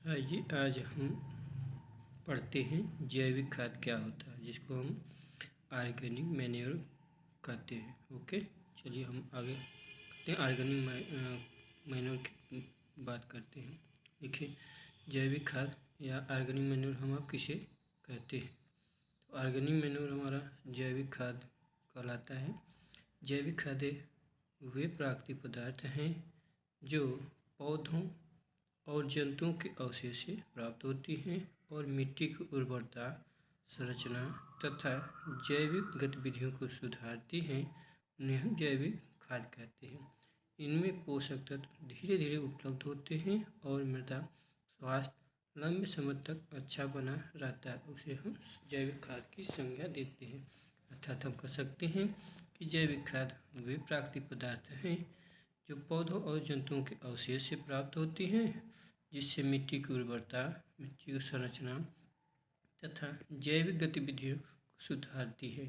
आइए आज हम पढ़ते हैं जैविक खाद क्या होता है, जिसको हम ऑर्गेनिक मैन्योर कहते हैं। ओके, चलिए हम आगे करते हैं। ऑर्गेनिक मैन्योर की बात करते हैं। देखिए, जैविक खाद या ऑर्गेनिक मैन्योर हम आप किसे कहते हैं। तो ऑर्गेनिक मैन्योर हमारा जैविक खाद कहलाता है। जैविक खादें वे प्राकृतिक पदार्थ हैं जो पौधों और जंतुओं के अवशेष से प्राप्त होती हैं और मिट्टी की उर्वरता, संरचना तथा जैविक गतिविधियों को सुधारती हैं। उन्हें हम जैविक खाद कहते हैं। इनमें पोषक तत्व धीरे धीरे उपलब्ध होते हैं और मृदा स्वास्थ्य लंबे समय तक अच्छा बना रहता है। उसे हम जैविक खाद की संज्ञा देते हैं। अर्थात हम कह सकते हैं कि जैविक खाद वे प्राकृतिक पदार्थ हैं जो पौधों और जंतुओं के अवशेष से प्राप्त होती हैं, जिससे मिट्टी की उर्वरता, मिट्टी की संरचना तथा जैविक गतिविधियों को सुधारती है।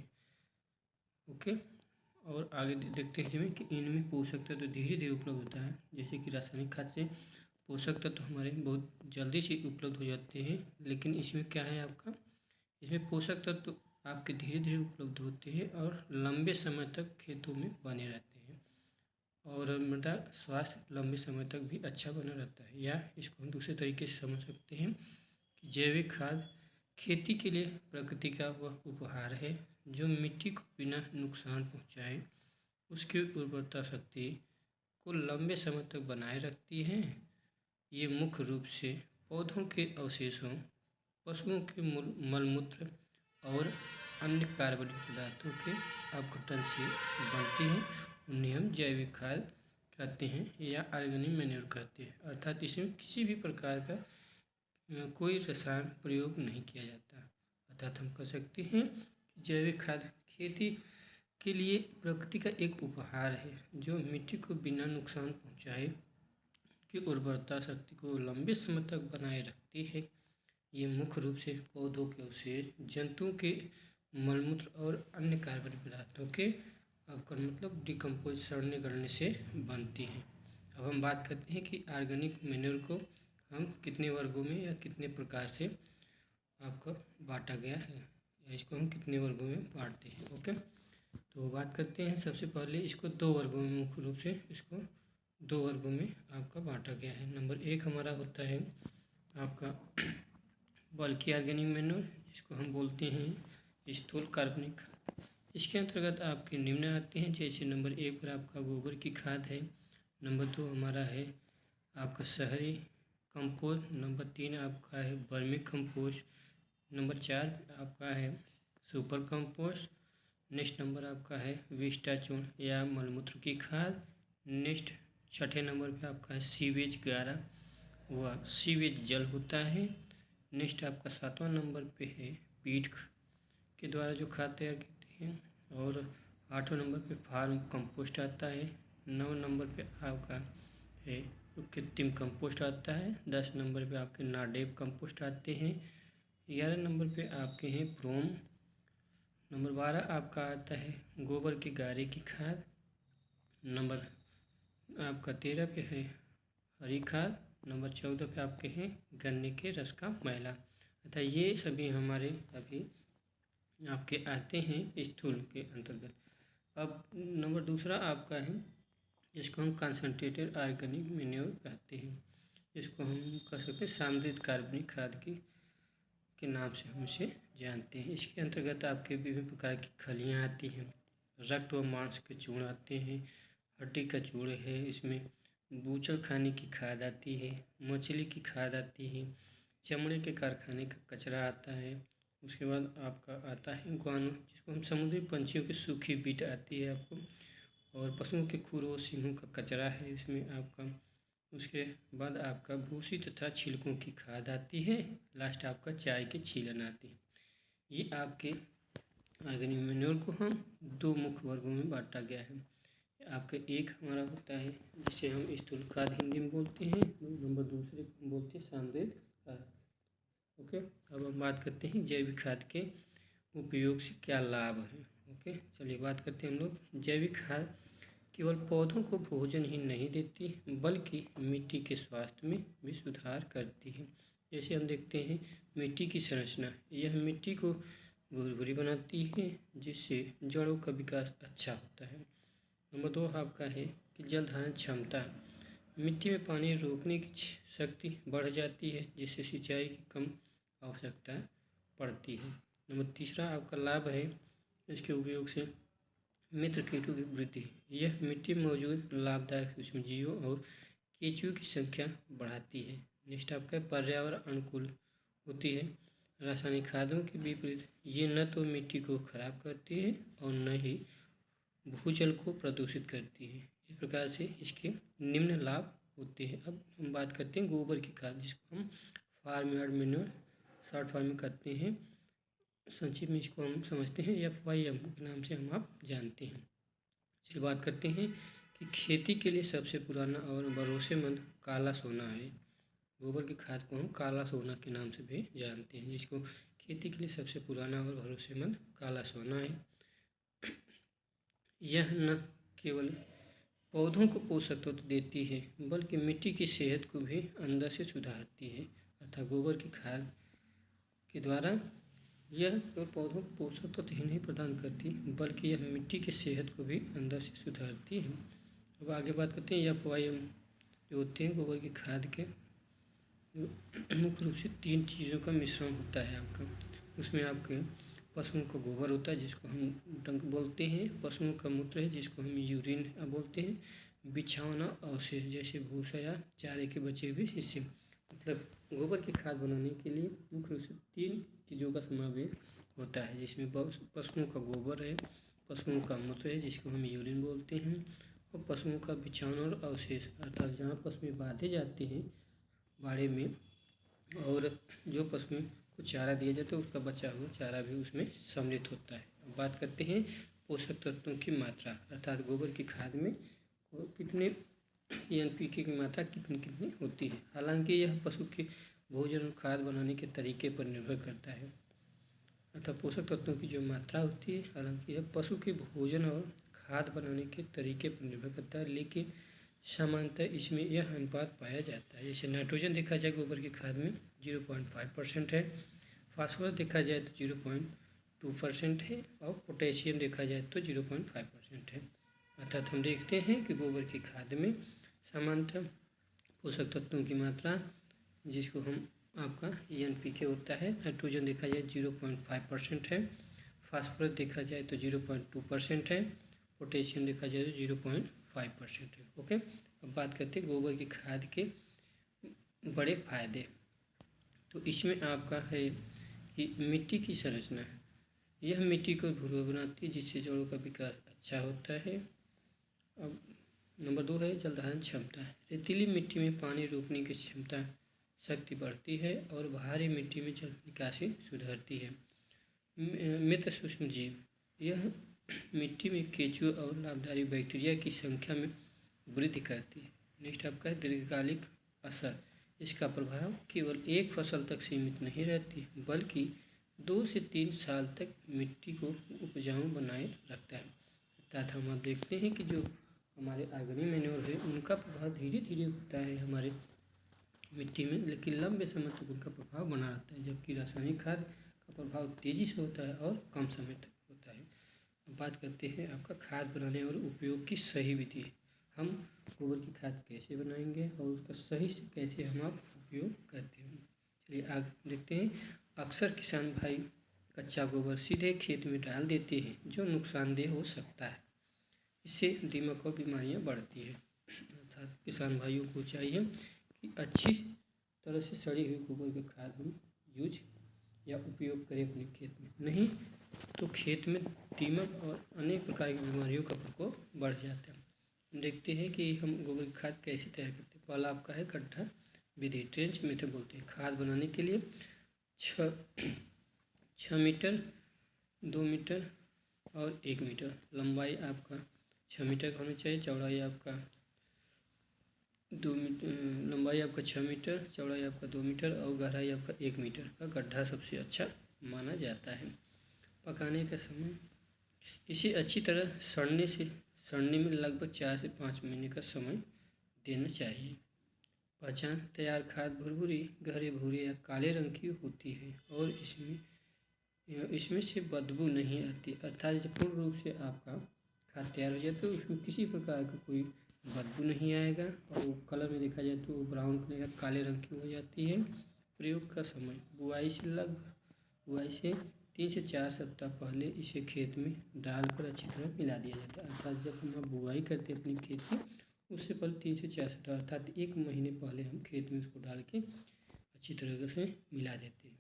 ओके, और आगे देखते हैं जिसमें कि इनमें पोषक तत्व धीरे धीरे उपलब्ध होता है। जैसे कि रासायनिक खाद से पोषक तत्व हमारे बहुत जल्दी से उपलब्ध हो जाते हैं, लेकिन इसमें क्या है आपका, इसमें पोषक तत्व आपके धीरे धीरे उपलब्ध होते हैं और लंबे समय तक खेतों में बने रहते हैं और मृदा स्वास्थ्य लंबे समय तक भी अच्छा बना रहता है। या इसको हम दूसरे तरीके से समझ सकते हैं कि जैविक खाद खेती के लिए प्रकृति का वह उपहार है जो मिट्टी को बिना नुकसान पहुंचाए उसकी उर्वरता शक्ति को लंबे समय तक बनाए रखती है। ये मुख्य रूप से पौधों के अवशेषों, पशुओं के मलमूत्र और अन्य कार्बनिक पदार्थों के अपघटन से बनती हैं। उन्हें हम जैविक खाद कहते हैं या ऑर्गेनिक मैन्योर कहते हैं। अर्थात इसमें किसी भी प्रकार का कोई रसायन प्रयोग नहीं किया जाता। अर्थात हम कह सकते हैं कि जैविक खाद खेती के लिए प्रकृति का एक उपहार है जो मिट्टी को बिना नुकसान पहुंचाए की उर्वरता शक्ति को लंबे समय तक बनाए रखती है। ये मुख्य रूप से पौधों के अवशेष, जंतुओं के मलमूत्र और अन्य कार्बनिक पदार्थों के अपघटन मतलब डिकम्पोज सड़ने गलने से बनती हैं। अब हम बात करते हैं कि ऑर्गेनिक मैन्योर को हम कितने वर्गों में या कितने प्रकार से आपका बांटा गया है, या इसको हम कितने वर्गों में बांटते हैं। ओके, तो बात करते हैं। सबसे पहले इसको दो वर्गों में, मुख्य रूप से इसको दो वर्गों में आपका बांटा गया है। नंबर एक हमारा होता है आपका बल्कि ऑर्गेनिक मैन्योर, जिसको हम बोलते हैं स्थूल कार्बनिक खाद। इसके अंतर्गत आपके निम्न आते हैं, जैसे नंबर एक पर आपका गोबर की खाद है, नंबर दो हमारा है आपका शहरी कंपोस्ट, नंबर तीन आपका है वर्मी कंपोस्ट, नंबर चार आपका है सुपर कंपोस्ट, नेक्स्ट नंबर आपका है विस्टा चूर्ण या मलमूत्र की खाद, नेक्स्ट छठे नंबर पे आपका है सीवेज गारा व सीवेज जल होता है, नेक्स्ट आपका सातवां नंबर पे है पीट के द्वारा जो खाद तैयार करते हैं, और आठवें नंबर पे फार्म कंपोस्ट आता है, नौ नंबर पे आपका है कृत्रिम कंपोस्ट आता है, 10 नंबर पे आपके नाडेप कंपोस्ट आते हैं, 11 नंबर पे आपके हैं प्रोम, नंबर 12 आपका आता है गोबर के गारे की खाद, नंबर आपका 13 पे है हरी खाद, नंबर 14 पे आपके हैं गन्ने के रस का मैला। अतः ये सभी हमारे अभी आपके आते हैं स्थूल के अंतर्गत। अब नंबर दूसरा आपका है जिसको हम कंसंट्रेटेड ऑर्गेनिक मैन्योर कहते हैं, इसको हम कह सकते हैं सामृद्ध कार्बनिक खाद के नाम से हम इसे जानते हैं। इसके अंतर्गत आपके विभिन्न प्रकार की खलियाँ आती हैं, रक्त व मांस के चूर्ण आते हैं, हड्डी का चूर्ण है, इसमें बूचड़ खाने की खाद आती है, मछली की खाद आती है, चमड़े के कारखाने का कचरा आता है, उसके बाद आपका आता है ग्वानो, जिसको हम समुद्री पंछियों की सूखी बीट आती है आपको, और पशुओं के खुरों और सींगों का कचरा है इसमें आपका, उसके बाद आपका भूसी तथा छिलकों की खाद आती है, लास्ट आपका चाय के छीलन आती है। ये आपके ऑर्गेनिक मैन्योर को हम दो मुख्य वर्गों में बांटा गया है। आपका एक हमारा होता है जिसे हम स्थूल खाद हिंदी में बोलते हैं, नंबर दूसरे को हम बोलते हैं सामृद्ध खाद। ओके, अब हम बात करते हैं जैविक खाद के उपयोग से क्या लाभ है। ओके, चलिए बात करते हैं हम लोग जैविक खाद केवल पौधों को भोजन ही नहीं देती बल्कि मिट्टी के स्वास्थ्य में भी सुधार करती है। जैसे हम देखते हैं मिट्टी की संरचना, यह मिट्टी को भुरभुरी बनाती है जिससे जड़ों का विकास अच्छा होता है। नंबर 2 आपका है कि जल धारण क्षमता, मिट्टी में पानी रोकने की शक्ति बढ़ जाती है जिससे सिंचाई की कम आवश्यकता पड़ती है। नंबर 3 आपका लाभ है इसके उपयोग से मित्र कीटों की वृद्धि, यह मिट्टी में मौजूद लाभदायक सूक्ष्मजीवों और केंचुओं की संख्या बढ़ाती है। नेक्स्ट आपका पर्यावरण अनुकूल होती है, रासायनिक खादों के विपरीत ये न तो मिट्टी को खराब करती है और न ही भूजल को प्रदूषित करती है। इस प्रकार से इसके निम्न लाभ होते हैं। अब हम बात करते हैं गोबर की खाद, जिसको हम farm yard manure short form में कहते हैं, संक्षिप्त में इसको हम समझते हैं FYM के नाम से हम आप जानते हैं। चलिए बात करते हैं कि खेती के लिए सबसे पुराना और भरोसेमंद काला सोना है। गोबर की खाद को हम काला सोना के नाम से भी जानते हैं, जिसको खेती के लिए सबसे पुराना और भरोसेमंद काला सोना है। यह न केवल पौधों को पोषक तत्व देती है बल्कि मिट्टी की सेहत को भी अंदर से सुधारती है। अर्थात गोबर की खाद के द्वारा यह पौधों को पोषक तत्व ही नहीं प्रदान करती बल्कि यह मिट्टी की सेहत को भी अंदर से सुधारती है। अब आगे बात करते हैं FYM जो होते हैं गोबर की खाद के मुख्य रूप से 3 चीज़ों का मिश्रण होता है आपका। उसमें आपके पशुओं का गोबर होता है जिसको हम डंक बोलते हैं, पशुओं का मूत्र है जिसको हम यूरिन बोलते हैं, बिछौना अवशेष जैसे भूसा या चारे के बचे हुए हिस्से। मतलब गोबर की खाद बनाने के लिए मुख्य रूप से 3 चीज़ों का समावेश होता है, जिसमें पशुओं का गोबर है, पशुओं का मूत्र है जिसको हम यूरिन बोलते हैं, और पशुओं का बिछौना और अवशेष अर्थात जहाँ पशु बांधे जाते हैं बाड़े में और जो पशु को चारा दिया जाता है उसका बचा हुआ चारा भी उसमें सम्मिलित होता है। अब बात करते हैं पोषक तत्वों की मात्रा, अर्थात गोबर की खाद में कितने NPK की मात्रा कितनी होती है। हालांकि यह पशु के भोजन और खाद बनाने के तरीके पर निर्भर करता है। अर्थात पोषक तत्वों की जो मात्रा होती है, हालांकि यह पशु के भोजन और खाद बनाने के तरीके पर निर्भर करता है, लेकिन सामान्यतः इसमें यह अनुपात पाया जाता है। जैसे नाइट्रोजन देखा जाए गोबर की खाद में 0.5% है, फास्फोरस देखा जाए तो 0.2% है और पोटेशियम देखा जाए तो 0.5% है। अर्थात हम देखते हैं कि गोबर की खाद में सामान्यतः पोषक तत्वों की मात्रा जिसको हम आपका NPK होता है, नाइट्रोजन देखा जाए 0.5% है, फास्फोरस देखा जाए तो 0.2% है, पोटेशियम देखा जाए तो 0.5% है। ओके, अब बात करते हैं गोबर की खाद के बड़े फायदे। तो इसमें आपका है कि मिट्टी की संरचना है, यह मिट्टी को भुरभुरा बनाती है जिससे जड़ों का विकास अच्छा होता है। अब नंबर 2 है जल धारण क्षमता, रेतीली मिट्टी में पानी रोकने की क्षमता शक्ति बढ़ती है और भारी मिट्टी में जल निकासी सुधरती है। मित्र सूक्ष्म जीव, यह मिट्टी में केंचुए और लाभकारी बैक्टीरिया की संख्या में वृद्धि करती है। नेक्स्ट आपका है दीर्घकालिक असर, इसका प्रभाव केवल एक फसल तक सीमित नहीं रहती बल्कि 2 से 3 साल तक मिट्टी को उपजाऊ बनाए रखता है। अर्थात हम आप देखते हैं कि जो हमारे ऑर्गेनिक मैन्योर है उनका प्रभाव धीरे धीरे होता है हमारे मिट्टी में, लेकिन लंबे समय तक उनका प्रभाव बना रहता है, जबकि रासायनिक खाद का प्रभाव तेज़ी से होता है और कम समय तक होता है। अब बात करते हैं आपका खाद बनाने और उपयोग की सही विधि। हम गोबर की खाद कैसे बनाएंगे और उसका सही से कैसे हम आप उपयोग करते हैं। चलिए आगे देखते हैं। अक्सर किसान भाई कच्चा गोबर सीधे खेत में डाल देते हैं जो नुकसानदेह हो सकता है, इससे दीमक और बीमारियां बढ़ती है। अर्थात किसान भाइयों को चाहिए कि अच्छी तरह से सड़ी हुई गोबर की खाद हम यूज या उपयोग करें अपने खेत में, नहीं तो खेत में दीमक और अनेक प्रकार की बीमारियों का प्रकोप बढ़ जाता है। हम देखते हैं कि हम गोबर की खाद कैसे तैयार करते हैं। पहला आपका है गड्ढा विधि, ट्रेंच मेथड बोलते हैं। खाद बनाने के लिए 6 मीटर, 2 मीटर और 1 मीटर लंबाई आपका 6 मीटर का होना चाहिए, चौड़ाई आपका 2 मीटर, लंबाई आपका 6 मीटर, चौड़ाई आपका 2 मीटर और गहराई आपका 1 मीटर का गड्ढा सबसे अच्छा माना जाता है। पकाने का समय, इसे अच्छी तरह सड़ने से सड़ने में लगभग 4 से 5 महीने का समय देना चाहिए। पहचान: तैयार खाद भुरभुरी, गहरे भूरे या काले रंग की होती है और इसमें से बदबू नहीं आती, अर्थात जब पूर्ण रूप से आपका खाद तैयार हो जाए तो उसमें किसी प्रकार का कोई बदबू नहीं आएगा और कलर में देखा जाए तो वो ब्राउन कलर या काले रंग की हो जाती है। प्रयोग का समय: बुआई से 3 से 4 सप्ताह पहले इसे खेत में डालकर अच्छी तरह मिला दिया जाता है, अर्थात जब हम बुआई करते हैं अपनी खेत में उससे पहले 3 से 4 सप्ताह अर्थात 1 महीने पहले हम खेत में उसको डाल के अच्छी तरह से मिला देते हैं।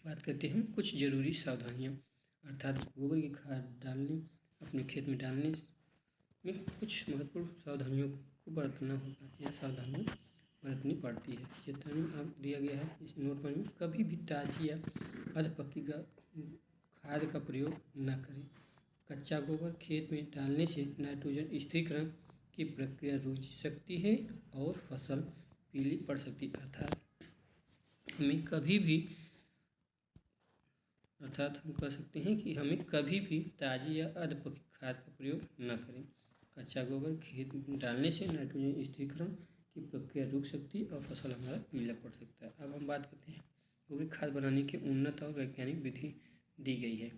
बात करते हैं कुछ ज़रूरी सावधानियाँ, अर्थात गोबर की खाद डालने अपने खेत में डालने में कुछ महत्वपूर्ण सावधानियों को बरतना होता है या सावधानियाँ बरतनी पड़ती है। चेतावनी अब दिया गया है इस नोट पर में, कभी भी ताज़ी या अधपकी खाद का प्रयोग न करें। कच्चा गोबर खेत में डालने से नाइट्रोजन स्थिरीकरण की प्रक्रिया रुक सकती है और फसल पीली पड़ सकती है, अर्थात हम कह सकते हैं कि हमें कभी भी ताज़ी या अधपकी खाद का प्रयोग न करें। कच्चा गोबर खेत में डालने से नाइट्रोजन स्थिरीकरण की प्रक्रिया रुक सकती है और फसल हमारा पीला पड़ सकता है। अब हम बात करते हैं गोबर खाद बनाने की उन्नत और वैज्ञानिक विधि दी गई है।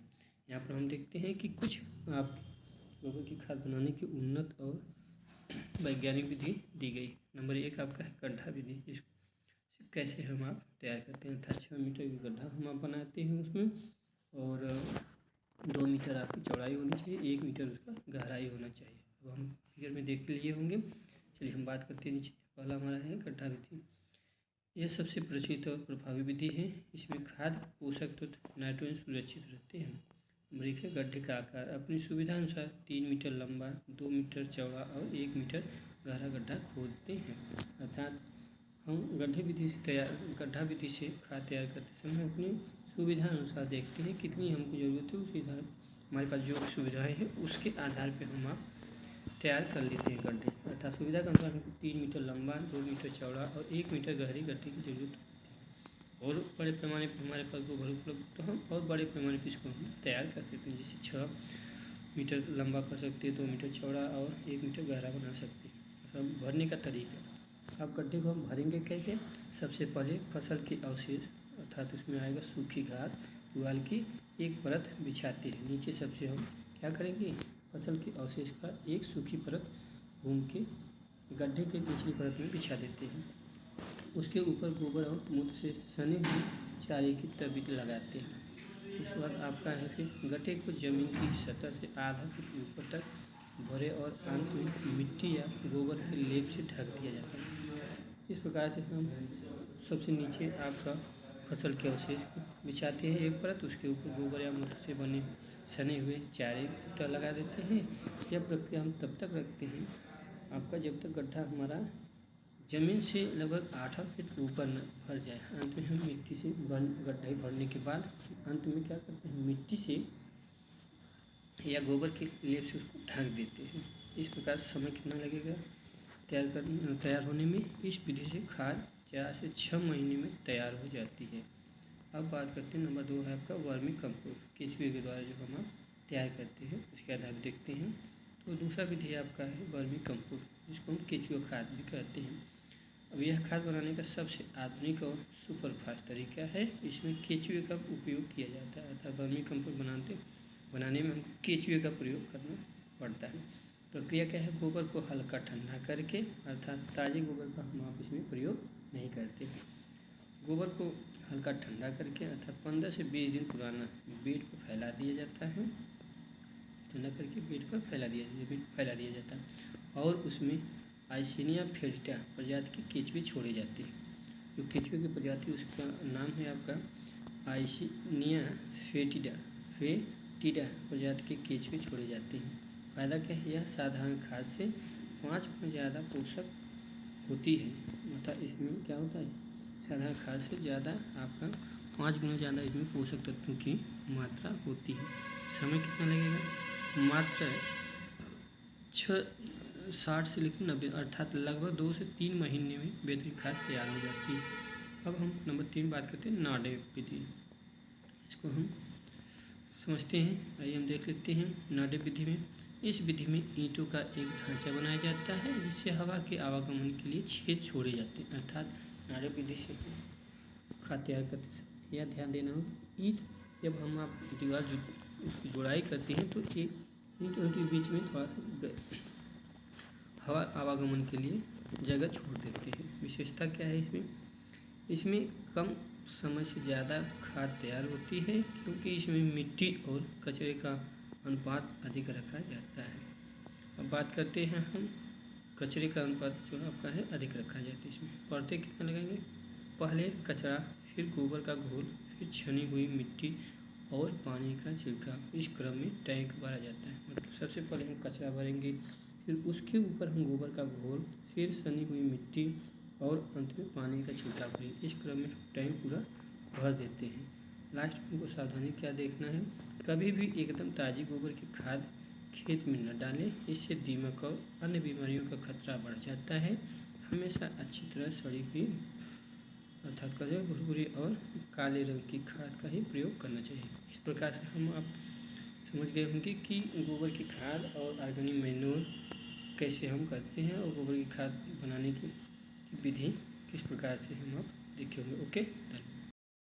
यहाँ पर हम देखते हैं कि कुछ आप गोबर की खाद बनाने की उन्नत और वैज्ञानिक विधि दी गई। नंबर 1 आपका है गड्ढा विधि, जिसको कैसे हम आप तैयार करते हैं, अर्थात 6 मीटर की गड्ढा हम आप बनाते हैं उसमें और 2 मीटर आपकी चौड़ाई होनी चाहिए, 1 मीटर उसका गहराई होना चाहिए। अब हम फिगर में देख लिए होंगे। चलिए हम बात करते हैं नीचे। पहला हमारा है गड्ढा विधि। यह सबसे प्रचलित और प्रभावी विधि है। इसमें खाद पोषक तत्व नाइट्रोजन सुरक्षित रहते हैं। नंबर 1 है गड्ढे का आकार। अपनी सुविधा अनुसार 3 मीटर लंबा, 2 मीटर चौड़ा और 1 मीटर गहरा गड्ढा खोदते हैं, अर्थात हम गड्ढा विधि से खाद तैयार करते समय अपनी सुविधा अनुसार देखते हैं कितनी हमको ज़रूरत है, उस आधार हमारे पास जो सुविधाएं हैं उसके आधार पे हम आप तैयार कर लेते हैं गड्ढे, अर्थात सुविधा के अनुसार हमको 3 मीटर लंबा, 2 मीटर चौड़ा और 1 मीटर गहरी गड्ढे की ज़रूरत होती है। और बड़े पैमाने पर हमारे पास गोबर उपलब्ध तो हम और बड़े पैमाने पर इसको हम तैयार कर सकते हैं, जैसे 6 मीटर लंबा कर सकते हैं, 2 मीटर चौड़ा और 1 मीटर गहरा बना सकते हैं। अब भरने का तरीका, अब गड्ढे को हम भरेंगे कैसे? सबसे पहले फसल के अवशेष अर्थात उसमें आएगा सूखी घास, पुआल की एक परत बिछाते हैं। नीचे सबसे हम क्या करेंगे? फसल के अवशेष का एक सूखी परत घूम के गड्ढे के निचली परत में बिछा देते हैं। उसके ऊपर गोबर और मूत्र से सने हुए चारे की तबीत लगाते हैं। उसके बाद आपका है फिर गड्ढे को जमीन की सतह से आधा फुट ऊपर तक भरे और अंत में मिट्टी या गोबर के लेप से ढक दिया जाता है। इस प्रकार से हम सबसे नीचे आपका फसल के अवशेष को बिछाते हैं एक परत, उसके ऊपर गोबर या मूत्र से बने सने हुए चारे की तह लगा देते हैं। यह प्रक्रिया हम तब तक रखते हैं आपका जब तक गड्ढा हमारा ज़मीन से लगभग 8 फीट ऊपर न भर जाए। अंत में हम मिट्टी से गड्ढा भरने के बाद अंत में क्या करते हैं? मिट्टी से या गोबर के लेप से उसको ढक देते हैं। इस प्रकार समय कितना लगेगा तैयार होने में? इस विधि से खाद 4 से 6 महीने में तैयार हो जाती है। अब बात करते हैं नंबर 2 है आपका वर्मी कंपोस्ट, केचुए के द्वारा जो हम तैयार करते हैं उसके आधार पर देखते हैं। तो दूसरा विधि आपका है वर्मी कंपोस्ट, जिसको हम केचुआ खाद भी कहते हैं। अब यह खाद बनाने का सबसे आधुनिक और सुपरफास्ट तरीका है। इसमें केचुए का उपयोग किया जाता है, अर्थात वर्मी कंपोस्ट बनाने में हमको केचुए का प्रयोग करना पड़ता है। प्रक्रिया क्या है? गोबर को हल्का ठंडा करके, अर्थात ताज़े गोबर का हम आप इसमें प्रयोग नहीं करते। गोबर को हल्का ठंडा करके अर्थात 15 से 20 दिन पुराना बेड पर फैला दिया जाता है। ठंडा करके बेड पर फैला दिया जाता है और उसमें आइसिनिया फेटिडा प्रजाति के केचुए छोड़े जाते हैं। जो केचुए की प्रजाति उसका नाम है आपका आइसिनिया फेटिडा प्रजाति के केचुए छोड़े जाते हैं। फ़ायदा क्या है? यह साधारण खाद से 5 गुना ज़्यादा पोषक होती है, मतलब इसमें क्या होता है? साधारण खाद से ज़्यादा आपका 5 गुना ज़्यादा इसमें पोषक तत्वों की मात्रा होती है। समय कितना लगेगा? मात्र 60 से लेकर 90 अर्थात लगभग 2 से 3 महीने में बेहतरीन खाद तैयार हो जाती है। अब हम नंबर 3 बात करते हैं नाडेप विधि। इसको हम समझते हैं, आइए हम देख लेते हैं। नाडेप विधि में इस विधि में ईंटों का एक ढांचा बनाया जाता है जिससे हवा के आवागमन के लिए छेद छोड़े जाते हैं। अर्थात नारे विधि से खाद तैयार करते समय यह ध्यान देना होगा, ईंट जब हम आप दीवार उसकी जुड़ाई करते हैं तो एक ईंट के बीच में थोड़ा सा हवा आवागमन के लिए जगह छोड़ देते हैं। विशेषता क्या है इसमें कम समय से ज़्यादा खाद तैयार होती है क्योंकि इसमें मिट्टी और कचरे का अनुपात अधिक रखा जाता है। अब बात करते हैं हम कचरे का अनुपात जो आपका है अधिक रखा जाता है। इसमें परतें कितना लगाएंगे, पहले कचरा, फिर गोबर का घोल, फिर छनी हुई मिट्टी और पानी का छिड़काव। इस क्रम में टैंक भरा जाता है। मतलब सबसे पहले हम कचरा भरेंगे, फिर उसके ऊपर हम गोबर का घोल, फिर सनी हुई मिट्टी और अंत में पानी का छिड़काव करेंगे। इस क्रम में टैंक पूरा भर देते हैं। लास्ट में हमको सावधानी क्या देखना है, कभी भी एकदम ताज़ी गोबर की खाद खेत में न डालें, इससे दीमक और अन्य बीमारियों का खतरा बढ़ जाता है। हमेशा अच्छी तरह सड़ी हुई अर्थात कचरे भुरभुरी और काले रंग की खाद का ही प्रयोग करना चाहिए। इस प्रकार से हम आप समझ गए होंगे कि गोबर की खाद और ऑर्गेनिक मैन्योर कैसे हम करते हैं और गोबर की खाद बनाने की विधि किस प्रकार से हम आप देखे होंगे। ओके।